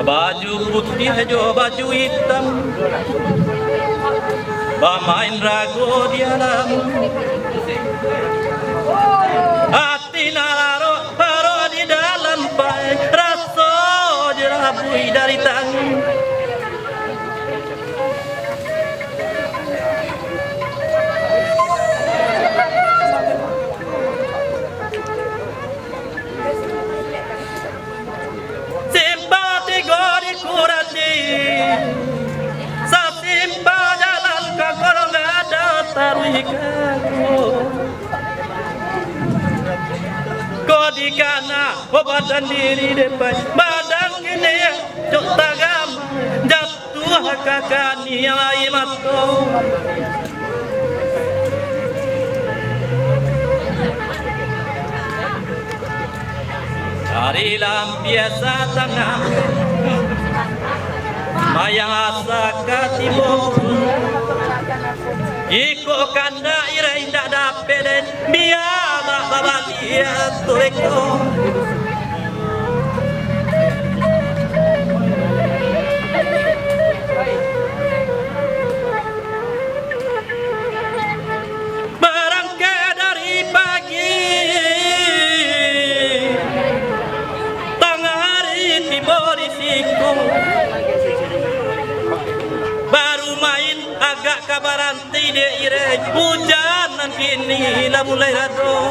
baju putih hijau baju hitam, bermain ragu di alam. Hati nalaro haro di dalam pai, rasa jerabui dari tangan. Sasimba jalan ke kalau nggak ada tarikaku. Kau di kana badan diri depan badan kini cok tagam jatuh kakak nilai matu. Dari lampiasa tangan mayang asa katimu iko kanda ira indah dapet biar babalia tureko berangkat dari pagi tengah hari tiba di siku baru main agak kabaranti dia ire hujan kini lah mulai rado.